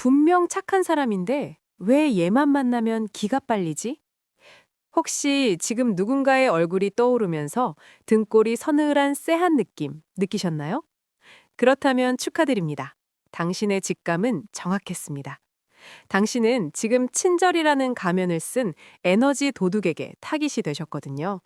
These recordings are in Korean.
분명 착한 사람인데 왜 얘만 만나면 기가 빨리지? 혹시 지금 누군가의 얼굴이 떠오르면서 등골이 서늘한 쎄한 느낌 느끼셨나요? 그렇다면 축하드립니다. 당신의 직감은 정확했습니다. 당신은 지금 친절이라는 가면을 쓴 에너지 도둑에게 타깃이 되셨거든요.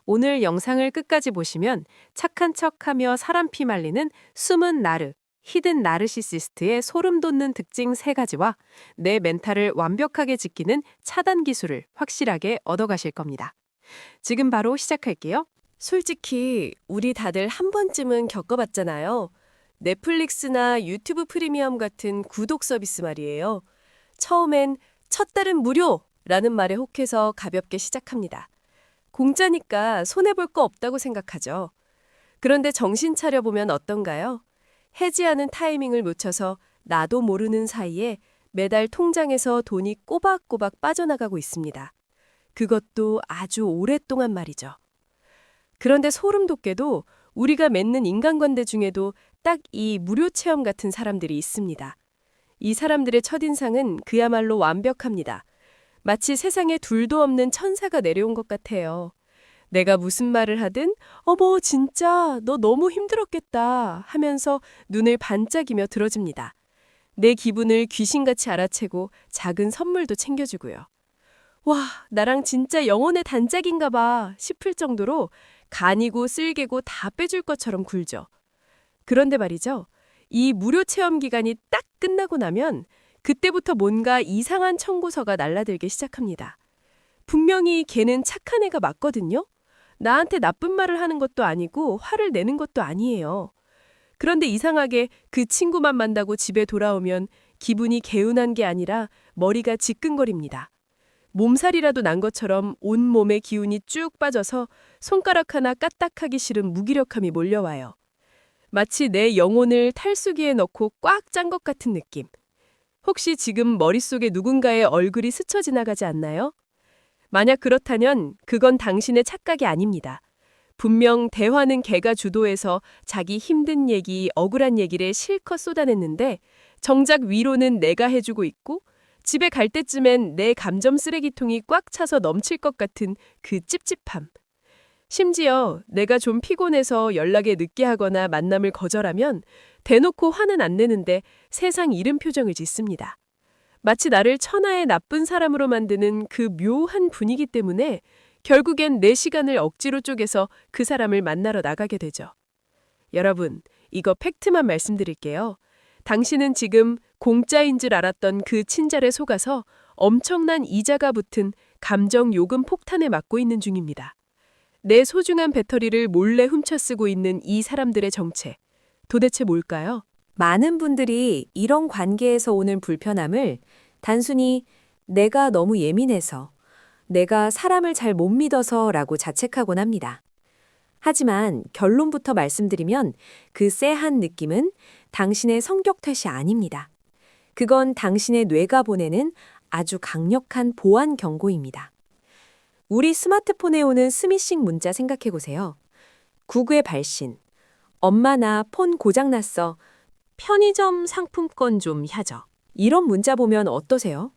오늘 영상을 끝까지 보시면 착한 척하며 사람 피 말리는 숨은 나르, 히든 나르시시스트의 소름 돋는 특징 3가지와 내 멘탈을 완벽하게 지키는 차단 기술을 확실하게 얻어가실 겁니다. 지금 바로 시작할게요. 솔직히 우리 다들 한 번쯤은 겪어봤잖아요. 넷플릭스나 유튜브 프리미엄 같은 구독 서비스 말이에요. 처음엔 첫 달은 무료라는 말에 혹해서 가볍게 시작합니다. 공짜니까 손해볼 거 없다고 생각하죠. 그런데 정신 차려보면 어떤가요? 해지하는 타이밍을 놓쳐서 나도 모르는 사이에 매달 통장에서 돈이 꼬박꼬박 빠져나가고 있습니다. 그것도 아주 오랫동안 말이죠. 그런데 소름 돋게도 우리가 맺는 인간관계 중에도 딱 이 무료 체험 같은 사람들이 있습니다. 이 사람들의 첫인상은 그야말로 완벽합니다. 마치 세상에 둘도 없는 천사가 내려온 것 같아요. 내가 무슨 말을 하든 어머 진짜 너 너무 힘들었겠다 하면서 눈을 반짝이며 들어줍니다. 내 기분을 귀신같이 알아채고 작은 선물도 챙겨주고요. 와, 나랑 진짜 영혼의 단짝인가 봐 싶을 정도로 간이고 쓸개고 다 빼줄 것처럼 굴죠. 그런데 말이죠. 이 무료 체험 기간이 딱 끝나고 나면 그때부터 뭔가 이상한 청구서가 날라들기 시작합니다. 분명히 걔는 착한 애가 맞거든요. 나한테 나쁜 말을 하는 것도 아니고 화를 내는 것도 아니에요. 그런데 이상하게 그 친구만 만나고 집에 돌아오면 기분이 개운한 게 아니라 머리가 지끈거립니다. 몸살이라도 난 것처럼 온몸의 기운이 쭉 빠져서 손가락 하나 까딱하기 싫은 무기력함이 몰려와요. 마치 내 영혼을 탈수기에 넣고 꽉 짠 것 같은 느낌. 혹시 지금 머릿속에 누군가의 얼굴이 스쳐 지나가지 않나요? 만약 그렇다면 그건 당신의 착각이 아닙니다. 분명 대화는 걔가 주도해서 자기 힘든 얘기, 억울한 얘기를 실컷 쏟아냈는데 정작 위로는 내가 해주고 있고 집에 갈 때쯤엔 내 감정 쓰레기통이 꽉 차서 넘칠 것 같은 그 찝찝함. 심지어 내가 좀 피곤해서 연락에 늦게 하거나 만남을 거절하면 대놓고 화는 안 내는데 세상 잃은 표정을 짓습니다. 마치 나를 천하의 나쁜 사람으로 만드는 그 묘한 분위기 때문에 결국엔 내 시간을 억지로 쪼개서 그 사람을 만나러 나가게 되죠. 여러분, 이거 팩트만 말씀드릴게요. 당신은 지금 공짜인 줄 알았던 그 친절에 속아서 엄청난 이자가 붙은 감정 요금 폭탄에 맞고 있는 중입니다. 내 소중한 배터리를 몰래 훔쳐 쓰고 있는 이 사람들의 정체, 도대체 뭘까요? 많은 분들이 이런 관계에서 오는 불편함을 단순히 내가 너무 예민해서, 내가 사람을 잘 못 믿어서라고 자책하곤 합니다. 하지만 결론부터 말씀드리면 그 쎄한 느낌은 당신의 성격 탓이 아닙니다. 그건 당신의 뇌가 보내는 아주 강력한 보안 경고입니다. 우리 스마트폰에 오는 스미싱 문자 생각해 보세요. 구구의 발신. 엄마 나 폰 고장났어. 편의점 상품권 좀 하죠. 이런 문자 보면 어떠세요?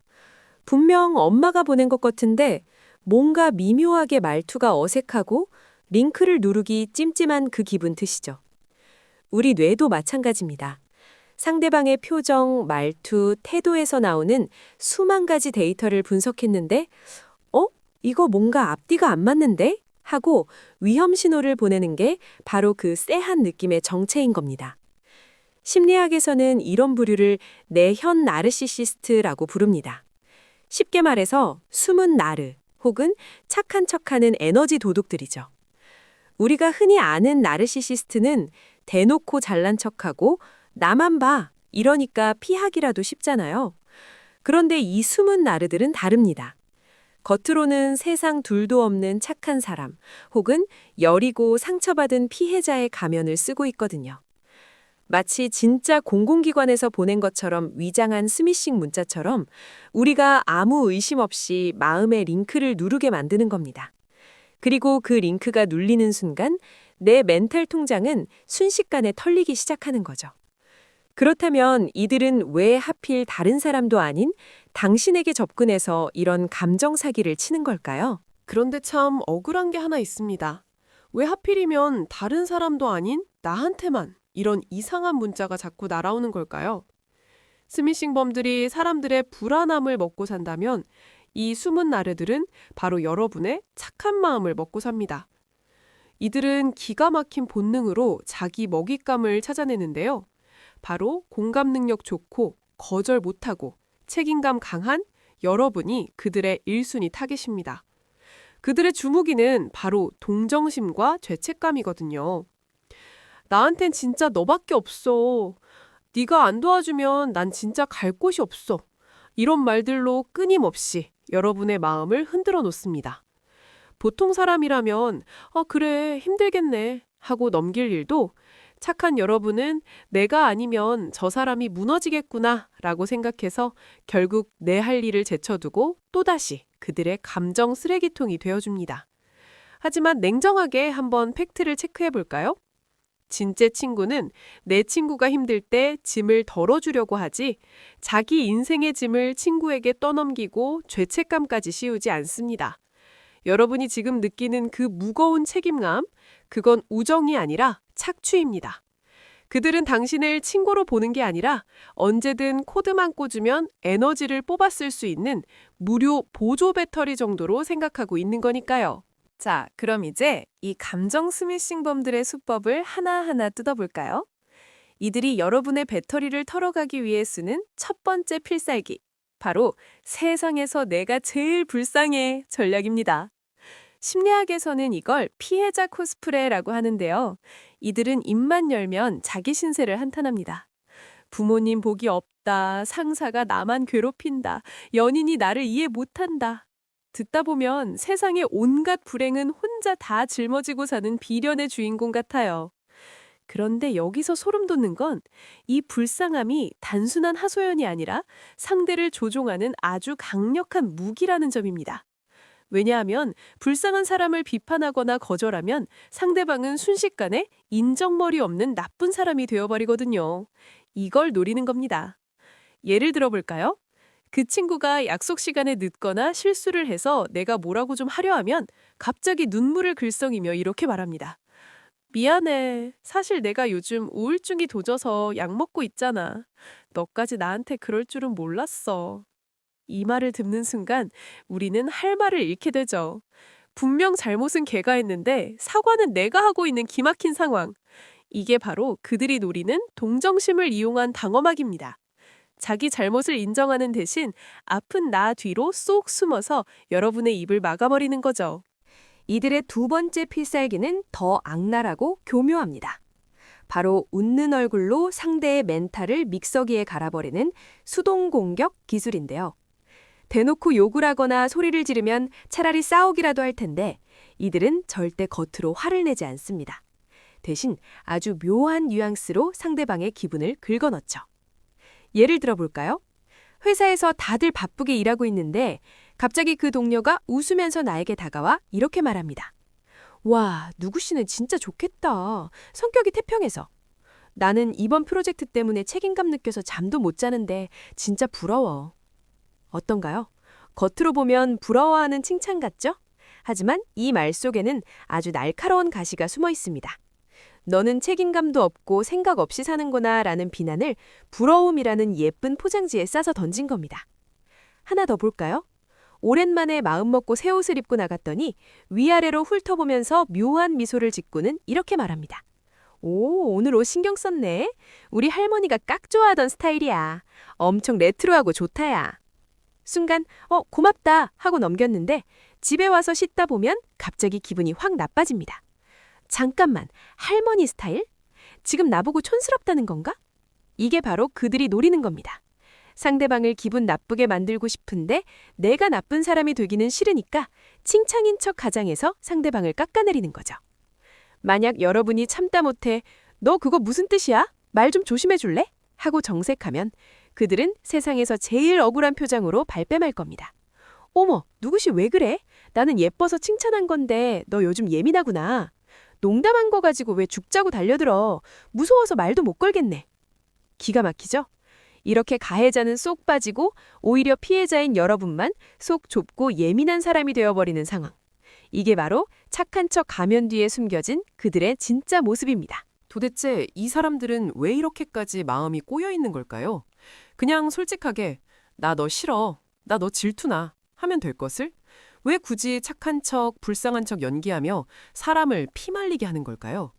분명 엄마가 보낸 것 같은데 뭔가 미묘하게 말투가 어색하고 링크를 누르기 찜찜한 그 기분 드시죠? 우리 뇌도 마찬가지입니다. 상대방의 표정, 말투, 태도에서 나오는 수만 가지 데이터를 분석했는데 이거 뭔가 앞뒤가 안 맞는데? 하고 위험 신호를 보내는 게 바로 그 쎄한 느낌의 정체인 겁니다. 심리학에서는 이런 부류를 내현 나르시시스트라고 부릅니다. 쉽게 말해서 숨은 나르 혹은 착한 척하는 에너지 도둑들이죠. 우리가 흔히 아는 나르시시스트는 대놓고 잘난 척하고 나만 봐 이러니까 피하기라도 쉽잖아요. 그런데 이 숨은 나르들은 다릅니다. 겉으로는 세상 둘도 없는 착한 사람 혹은 여리고 상처받은 피해자의 가면을 쓰고 있거든요. 마치 진짜 공공기관에서 보낸 것처럼 위장한 스미싱 문자처럼 우리가 아무 의심 없이 마음의 링크를 누르게 만드는 겁니다. 그리고 그 링크가 눌리는 순간 내 멘탈 통장은 순식간에 털리기 시작하는 거죠. 그렇다면 이들은 왜 하필 다른 사람도 아닌 당신에게 접근해서 이런 감정 사기를 치는 걸까요? 그런데 참 억울한 게 하나 있습니다. 왜 하필이면 다른 사람도 아닌 나한테만 이런 이상한 문자가 자꾸 날아오는 걸까요? 스미싱범들이 사람들의 불안함을 먹고 산다면 이 숨은 나르들은 바로 여러분의 착한 마음을 먹고 삽니다. 이들은 기가 막힌 본능으로 자기 먹잇감을 찾아내는데요. 바로 공감 능력 좋고 거절 못하고 책임감 강한 여러분이 그들의 1순위 타겟입니다. 그들의 주무기는 바로 동정심과 죄책감이거든요. 나한텐 진짜 너밖에 없어. 네가 안 도와주면 난 진짜 갈 곳이 없어. 이런 말들로 끊임없이 여러분의 마음을 흔들어 놓습니다. 보통 사람이라면 그래 힘들겠네 하고 넘길 일도 착한 여러분은 내가 아니면 저 사람이 무너지겠구나 라고 생각해서 결국 내 할 일을 제쳐두고 또다시 그들의 감정 쓰레기통이 되어줍니다. 하지만 냉정하게 한번 팩트를 체크해 볼까요? 진짜 친구는 내 친구가 힘들 때 짐을 덜어주려고 하지 자기 인생의 짐을 친구에게 떠넘기고 죄책감까지 씌우지 않습니다. 여러분이 지금 느끼는 그 무거운 책임감, 그건 우정이 아니라 착취입니다. 그들은 당신을 친구로 보는 게 아니라 언제든 코드만 꽂으면 에너지를 뽑았을 수 있는 무료 보조 배터리 정도로 생각하고 있는 거니까요. 자, 그럼 이제 이 감정 스미싱범들의 수법을 하나하나 뜯어볼까요? 이들이 여러분의 배터리를 털어가기 위해 쓰는 첫 번째 필살기, 바로 세상에서 내가 제일 불쌍해 전략입니다. 심리학에서는 이걸 피해자 코스프레라고 하는데요. 이들은 입만 열면 자기 신세를 한탄합니다. 부모님 복이 없다, 상사가 나만 괴롭힌다, 연인이 나를 이해 못한다. 듣다 보면 세상의 온갖 불행은 혼자 다 짊어지고 사는 비련의 주인공 같아요. 그런데 여기서 소름 돋는 건 이 불쌍함이 단순한 하소연이 아니라 상대를 조종하는 아주 강력한 무기라는 점입니다. 왜냐하면 불쌍한 사람을 비판하거나 거절하면 상대방은 순식간에 인정머리 없는 나쁜 사람이 되어버리거든요. 이걸 노리는 겁니다. 예를 들어볼까요? 그 친구가 약속 시간에 늦거나 실수를 해서 내가 뭐라고 좀 하려 하면 갑자기 눈물을 글썽이며 이렇게 말합니다. 미안해. 사실 내가 요즘 우울증이 도져서 약 먹고 있잖아. 너까지 나한테 그럴 줄은 몰랐어. 이 말을 듣는 순간 우리는 할 말을 잃게 되죠. 분명 잘못은 걔가 했는데 사과는 내가 하고 있는 기막힌 상황. 이게 바로 그들이 노리는 동정심을 이용한 방어막입니다. 자기 잘못을 인정하는 대신 아픈 나 뒤로 쏙 숨어서 여러분의 입을 막아버리는 거죠. 이들의 두 번째 필살기는 더 악랄하고 교묘합니다. 바로 웃는 얼굴로 상대의 멘탈을 믹서기에 갈아버리는 수동 공격 기술인데요. 대놓고 욕을 하거나 소리를 지르면 차라리 싸우기라도 할 텐데 이들은 절대 겉으로 화를 내지 않습니다. 대신 아주 묘한 뉘앙스로 상대방의 기분을 긁어넣죠. 예를 들어볼까요? 회사에서 다들 바쁘게 일하고 있는데 갑자기 그 동료가 웃으면서 나에게 다가와 이렇게 말합니다. 와, 누구 씨는 진짜 좋겠다. 성격이 태평해서. 나는 이번 프로젝트 때문에 책임감 느껴서 잠도 못 자는데 진짜 부러워. 어떤가요? 겉으로 보면 부러워하는 칭찬 같죠? 하지만 이 말 속에는 아주 날카로운 가시가 숨어 있습니다. 너는 책임감도 없고 생각 없이 사는구나 라는 비난을 부러움이라는 예쁜 포장지에 싸서 던진 겁니다. 하나 더 볼까요? 오랜만에 마음먹고 새 옷을 입고 나갔더니 위아래로 훑어보면서 묘한 미소를 짓고는 이렇게 말합니다. 오, 오늘 옷 신경 썼네. 우리 할머니가 깍 좋아하던 스타일이야. 엄청 레트로하고 좋다야. 순간 고맙다 하고 넘겼는데 집에 와서 씻다 보면 갑자기 기분이 확 나빠집니다. 잠깐만, 할머니 스타일? 지금 나보고 촌스럽다는 건가? 이게 바로 그들이 노리는 겁니다. 상대방을 기분 나쁘게 만들고 싶은데 내가 나쁜 사람이 되기는 싫으니까 칭찬인 척 가장해서 상대방을 깎아내리는 거죠. 만약 여러분이 참다 못해 너 그거 무슨 뜻이야? 말 좀 조심해 줄래? 하고 정색하면 그들은 세상에서 제일 억울한 표정으로 발뺌할 겁니다. 어머, 누구시 왜 그래? 나는 예뻐서 칭찬한 건데 너 요즘 예민하구나. 농담한 거 가지고 왜 죽자고 달려들어. 무서워서 말도 못 걸겠네. 기가 막히죠? 이렇게 가해자는 쏙 빠지고 오히려 피해자인 여러분만 속 좁고 예민한 사람이 되어버리는 상황. 이게 바로 착한 척 가면 뒤에 숨겨진 그들의 진짜 모습입니다. 도대체 이 사람들은 왜 이렇게까지 마음이 꼬여 있는 걸까요? 그냥 솔직하게 나 너 싫어, 나 너 질투나 하면 될 것을 왜 굳이 착한 척, 불쌍한 척 연기하며 사람을 피말리게 하는 걸까요?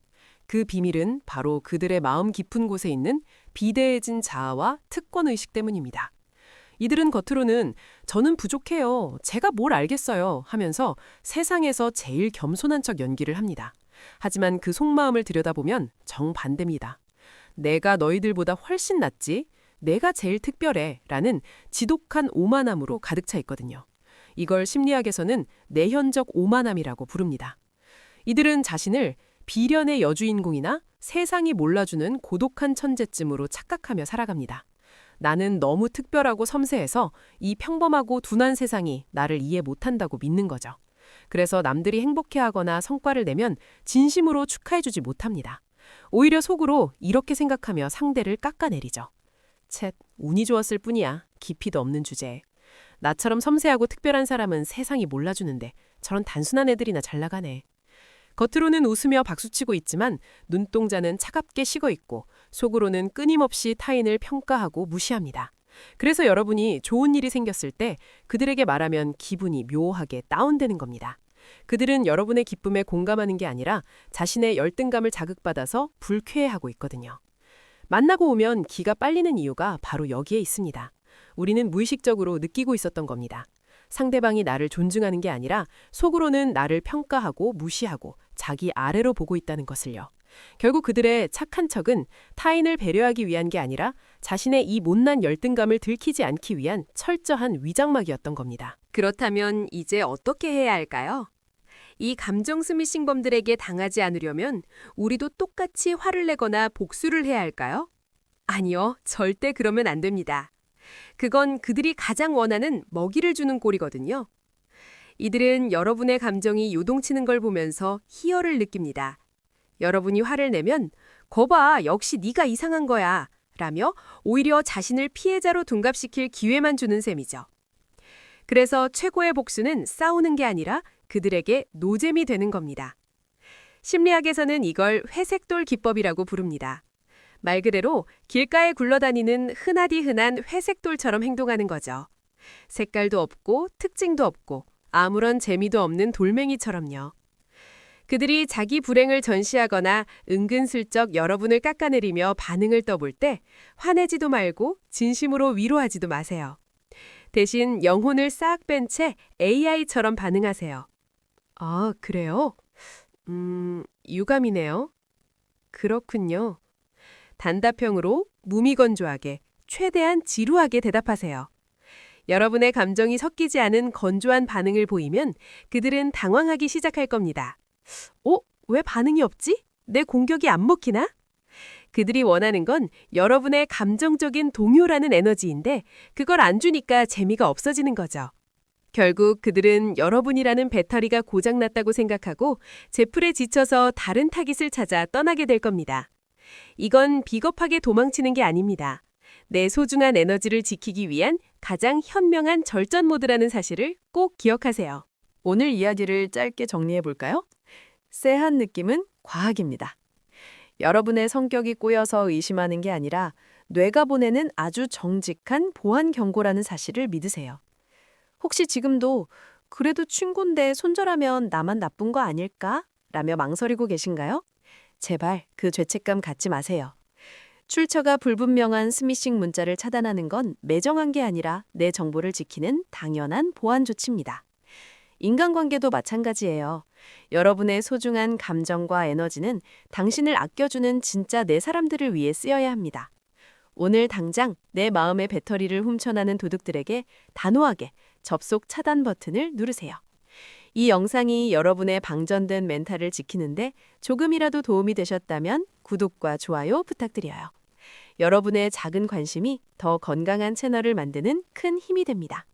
그 비밀은 바로 그들의 마음 깊은 곳에 있는 비대해진 자아와 특권의식 때문입니다. 이들은 겉으로는 저는 부족해요, 제가 뭘 알겠어요 하면서 세상에서 제일 겸손한 척 연기를 합니다. 하지만 그 속마음을 들여다보면 정반대입니다. 내가 너희들보다 훨씬 낫지, 내가 제일 특별해 라는 지독한 오만함으로 가득 차 있거든요. 이걸 심리학에서는 내현적 오만함이라고 부릅니다. 이들은 자신을 비련의 여주인공이나 세상이 몰라주는 고독한 천재쯤으로 착각하며 살아갑니다. 나는 너무 특별하고 섬세해서 이 평범하고 둔한 세상이 나를 이해 못한다고 믿는 거죠. 그래서 남들이 행복해하거나 성과를 내면 진심으로 축하해주지 못합니다. 오히려 속으로 이렇게 생각하며 상대를 깎아내리죠. 쳇, 운이 좋았을 뿐이야. 깊이도 없는 주제에. 나처럼 섬세하고 특별한 사람은 세상이 몰라주는데 저런 단순한 애들이나 잘 나가네. 겉으로는 웃으며 박수치고 있지만 눈동자는 차갑게 식어 있고 속으로는 끊임없이 타인을 평가하고 무시합니다. 그래서 여러분이 좋은 일이 생겼을 때 그들에게 말하면 기분이 묘하게 다운되는 겁니다. 그들은 여러분의 기쁨에 공감하는 게 아니라 자신의 열등감을 자극받아서 불쾌해하고 있거든요. 만나고 오면 기가 빨리는 이유가 바로 여기에 있습니다. 우리는 무의식적으로 느끼고 있었던 겁니다. 상대방이 나를 존중하는 게 아니라 속으로는 나를 평가하고 무시하고 자기 아래로 보고 있다는 것을요. 결국 그들의 착한 척은 타인을 배려하기 위한 게 아니라 자신의 이 못난 열등감을 들키지 않기 위한 철저한 위장막이었던 겁니다. 그렇다면 이제 어떻게 해야 할까요? 이 감정 스미싱범들에게 당하지 않으려면 우리도 똑같이 화를 내거나 복수를 해야 할까요? 아니요, 절대 그러면 안 됩니다. 그건 그들이 가장 원하는 먹이를 주는 꼴이거든요. 이들은 여러분의 감정이 요동치는 걸 보면서 희열을 느낍니다. 여러분이 화를 내면 거봐, 역시 네가 이상한 거야 라며 오히려 자신을 피해자로 둔갑시킬 기회만 주는 셈이죠. 그래서 최고의 복수는 싸우는 게 아니라 그들에게 노잼이 되는 겁니다. 심리학에서는 이걸 회색돌 기법이라고 부릅니다. 말 그대로 길가에 굴러다니는 흔하디 흔한 회색돌처럼 행동하는 거죠. 색깔도 없고 특징도 없고 아무런 재미도 없는 돌멩이처럼요. 그들이 자기 불행을 전시하거나 은근슬쩍 여러분을 깎아내리며 반응을 떠볼 때 화내지도 말고 진심으로 위로하지도 마세요. 대신 영혼을 싹 뺀 채 AI처럼 반응하세요. 아, 그래요? 유감이네요. 그렇군요. 단답형으로 무미건조하게, 최대한 지루하게 대답하세요. 여러분의 감정이 섞이지 않은 건조한 반응을 보이면 그들은 당황하기 시작할 겁니다. 왜 반응이 없지? 내 공격이 안 먹히나? 그들이 원하는 건 여러분의 감정적인 동요라는 에너지인데 그걸 안 주니까 재미가 없어지는 거죠. 결국 그들은 여러분이라는 배터리가 고장났다고 생각하고 제풀에 지쳐서 다른 타깃을 찾아 떠나게 될 겁니다. 이건 비겁하게 도망치는 게 아닙니다. 내 소중한 에너지를 지키기 위한 가장 현명한 절전 모드라는 사실을 꼭 기억하세요. 오늘 이야기를 짧게 정리해 볼까요? 쎄한 느낌은 과학입니다. 여러분의 성격이 꼬여서 의심하는 게 아니라 뇌가 보내는 아주 정직한 보안 경고라는 사실을 믿으세요. 혹시 지금도 그래도 친구인데 손절하면 나만 나쁜 거 아닐까? 라며 망설이고 계신가요? 제발 그 죄책감 갖지 마세요. 출처가 불분명한 스미싱 문자를 차단하는 건 매정한 게 아니라 내 정보를 지키는 당연한 보안 조치입니다. 인간관계도 마찬가지예요. 여러분의 소중한 감정과 에너지는 당신을 아껴주는 진짜 내 사람들을 위해 쓰여야 합니다. 오늘 당장 내 마음의 배터리를 훔쳐나는 도둑들에게 단호하게 접속 차단 버튼을 누르세요. 이 영상이 여러분의 방전된 멘탈을 지키는데 조금이라도 도움이 되셨다면 구독과 좋아요 부탁드려요. 여러분의 작은 관심이 더 건강한 채널을 만드는 큰 힘이 됩니다.